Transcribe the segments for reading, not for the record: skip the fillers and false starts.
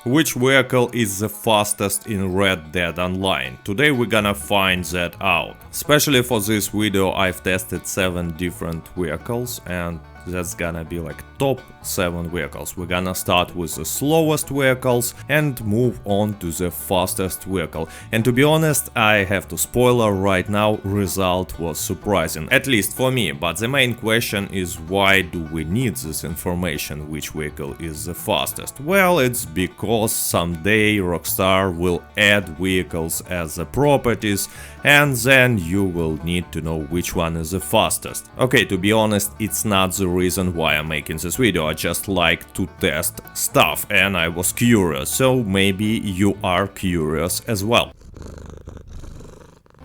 Which vehicle is the fastest in Red Dead Online? Today we're gonna find that out. Especially for this video I've tested 7 different vehicles and that's gonna be like top 7 vehicles. We're gonna start with the slowest vehicles and move on to the fastest vehicle. And to be honest, I have to spoiler right now, result was surprising, at least for me. But the main question is, why do we need this information, which vehicle is the fastest? Well, it's because someday Rockstar will add vehicles as the properties and then you will need to know which one is the fastest. Okay, to be honest, it's not the reason why I'm making this video. I just like to test stuff and I was curious, so maybe you are curious as well.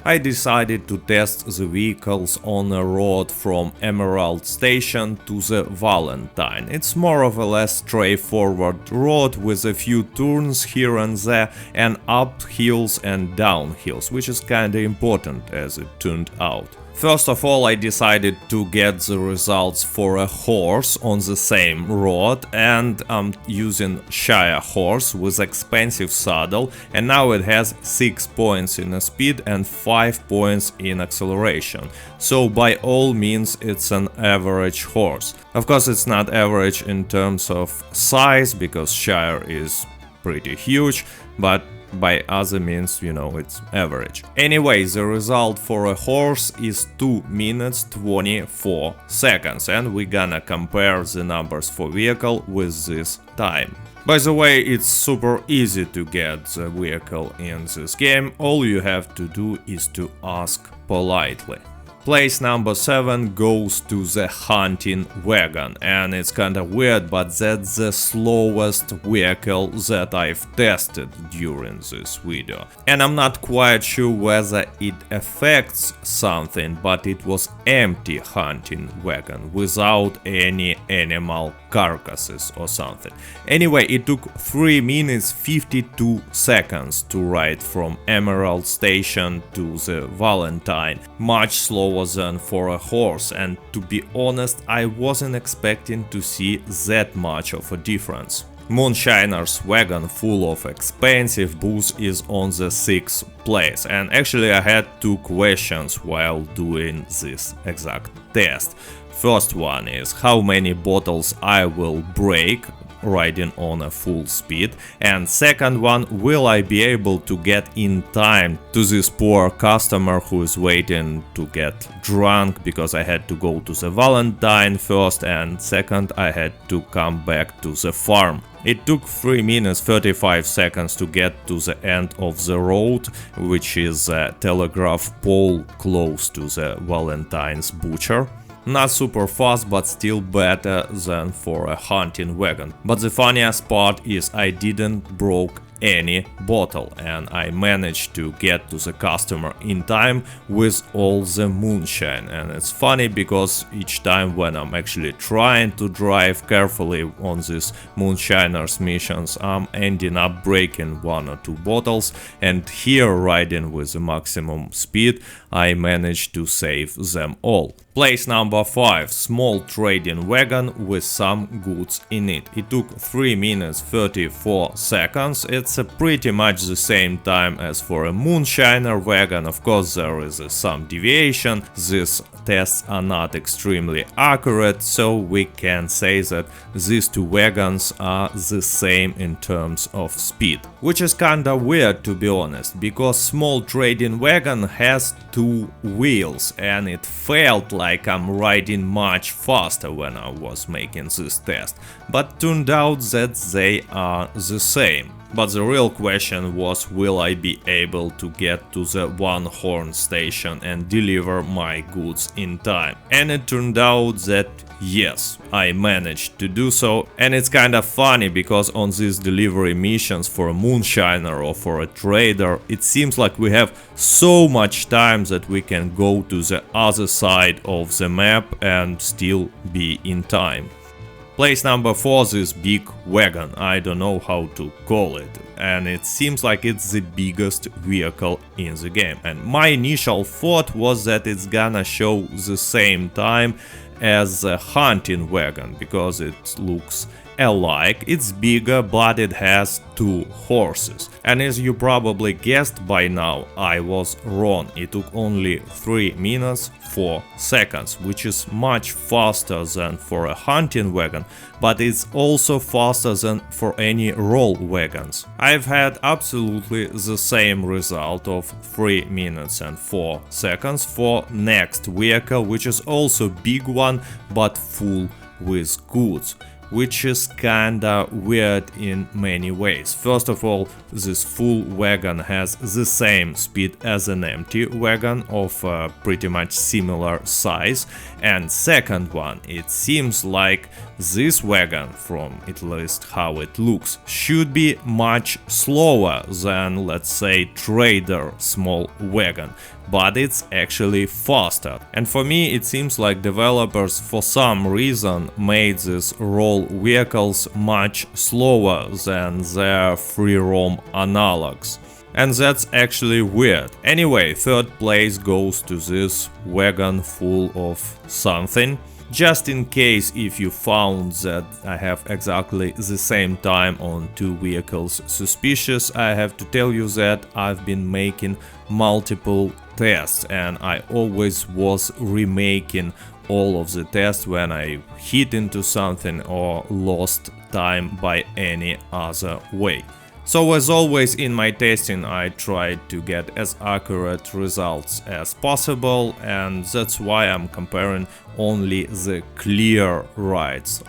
I decided to test the vehicles on a road from Emerald Station to the Valentine. It's more or less straightforward road with a few turns here and there and up hills and down hills, which is kinda important as it turned out. First of all, I decided to get the results for a horse on the same road, and I'm using Shire horse with expensive saddle, and now it has 6 points in speed and 5 points in acceleration. So by all means it's an average horse. Of course it's not average in terms of size, because Shire is pretty huge, but by other means, you know, it's average. Anyway, the result for a horse is 2 minutes 24 seconds, and we're gonna compare the numbers for vehicle with this time. By the way, it's super easy to get the vehicle in this game. All you have to do is to ask politely. Place number 7 goes to the hunting wagon, and it's kinda weird, but that's the slowest vehicle that I've tested during this video. And I'm not quite sure whether it affects something, but it was empty hunting wagon without any animal carcasses or something. Anyway, it took 3 minutes 52 seconds to ride from Emerald Station to the Valentine, much slower than for a horse, and to be honest, I wasn't expecting to see that much of a difference. Moonshiner's wagon full of expensive booze is on the 6th place, and actually I had 2 questions while doing this exact test. First one is how many bottles I will break riding on a full speed, and second one, will I be able to get in time to this poor customer who is waiting to get drunk, because I had to go to the Valentine first, and second I had to come back to the farm. It took 3 minutes 35 seconds to get to the end of the road, which is a telegraph pole close to the Valentine's butcher. Not super fast, but still better than for a hunting wagon. But the funniest part is I didn't broke any bottle, and I managed to get to the customer in time with all the moonshine. And it's funny because each time when I'm actually trying to drive carefully on these moonshiners missions, I'm ending up breaking 1 or 2 bottles, and here riding with the maximum speed I managed to save them all. Place number 5, small trading wagon with some goods in it. It took 3 minutes 34 seconds. It's pretty much the same time as for a moonshiner wagon. Of course there is some deviation. These tests are not extremely accurate, so we can say that these 2 wagons are the same in terms of speed. Which is kinda weird, to be honest, because small trading wagon has 2 wheels, and it felt like I'm riding much faster when I was making this test, but turned out that they are the same. But the real question was, will I be able to get to the one horn station and deliver my goods in time? And it turned out that yes, I managed to do so. And it's kind of funny because on these delivery missions for a moonshiner or for a trader, it seems like we have so much time that we can go to the other side of the map and still be in time. Place number 4, this big wagon, I don't know how to call it, and it seems like it's the biggest vehicle in the game. And my initial thought was that it's gonna show the same time as a hunting wagon, because it looks alike, it's bigger, but it has 2 horses. And as you probably guessed by now, I was wrong. It took only 3 minutes 4 seconds, which is much faster than for a hunting wagon, but it's also faster than for any roll wagons. I've had absolutely the same result of 3 minutes and 4 seconds for next vehicle, which is also big one but full with goods, which is kinda weird in many ways. First of all, this full wagon has the same speed as an empty wagon of pretty much similar size, and second one, it seems like this wagon, from at least how it looks, should be much slower than, let's say, trader small wagon, but it's actually faster. And for me it seems like developers for some reason made these roll vehicles much slower than their free roam analogs. And that's actually weird. Anyway, third place goes to this wagon full of something. Just in case if you found that I have exactly the same time on 2 vehicles suspicious, I have to tell you that I've been making multiple tests and I always was remaking all of the tests when I hit into something or lost time by any other way. So as always in my testing I tried to get as accurate results as possible, and that's why I'm comparing only the clear rides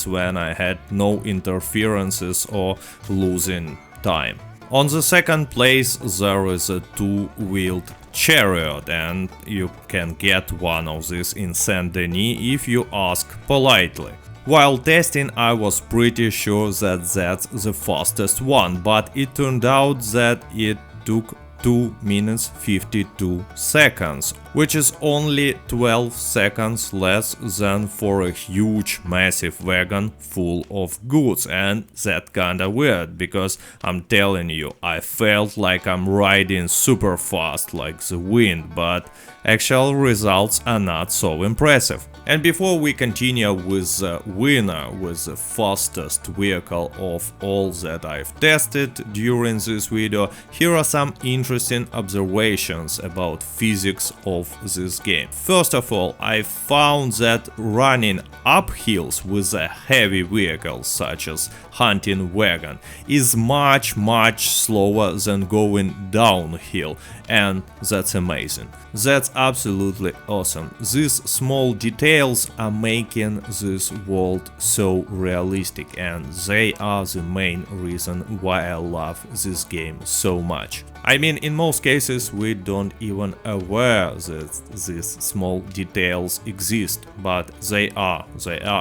when I had no interferences or losing time. On the second place there is a 2-wheeled chariot, and you can get one of these in Saint-Denis if you ask politely. While testing I was pretty sure that that's the fastest one, but it turned out that it took 2 minutes 52 seconds, which is only 12 seconds less than for a huge massive wagon full of goods, and that kinda weird, because I'm telling you, I felt like I'm riding super fast like the wind, but actual results are not so impressive. And before we continue with the winner, with the fastest vehicle of all that I've tested during this video, here are some interesting observations about physics of this game. First of all, I found that running up hills with a heavy vehicle such as hunting wagon is much slower than going downhill, and that's amazing. That's absolutely awesome. These small details are making this world so realistic, and they are the main reason why I love this game so much. I mean, in most cases we don't even aware that these small details exist, but they are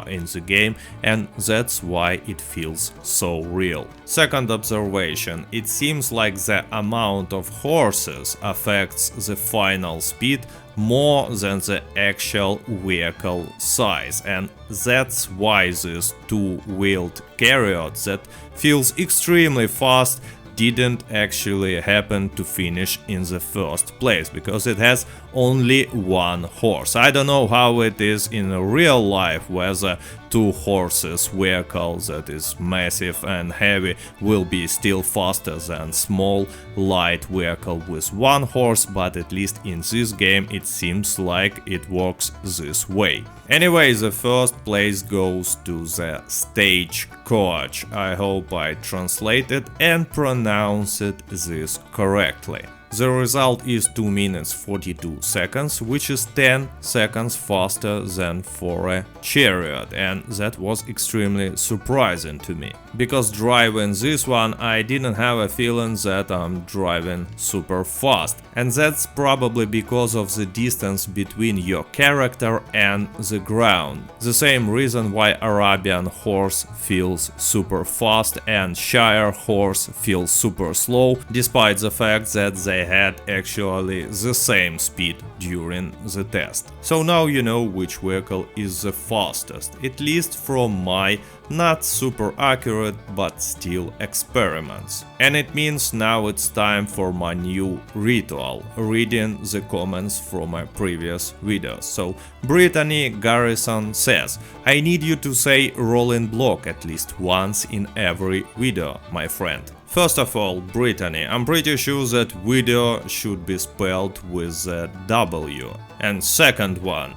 in the game, and that's why it feels so real. Second observation, it seems like the amount of horses affects the final speed more than the actual vehicle size, and that's why this 2-wheeled chariot that feels extremely fast didn't actually happen to finish in the first place, because it has only 1 horse. I don't know how it is in real life, whether 2 horses vehicle that is massive and heavy will be still faster than small light vehicle with 1 horse, but at least in this game it seems like it works this way. Anyway, the first place goes to the stagecoach. I hope I translated and pronounced this correctly. The result is 2 minutes 42 seconds, which is 10 seconds faster than for a chariot, and that was extremely surprising to me. Because driving this one I didn't have a feeling that I'm driving super fast, and that's probably because of the distance between your character and the ground. The same reason why Arabian horse feels super fast and Shire horse feels super slow, despite the fact that they they had actually the same speed during the test. So now you know which vehicle is the fastest, at least from my not super accurate but still experiments. And it means now it's time for my new ritual, reading the comments from my previous videos. So Brittany Garrison says, I need you to say rolling block at least once in every video, my friend. First of all, Brittany, I'm pretty sure that video should be spelled with a W. And second one,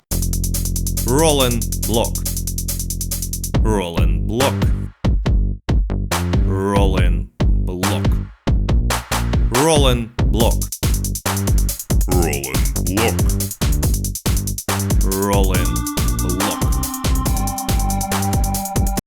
rolling block. Rolling block.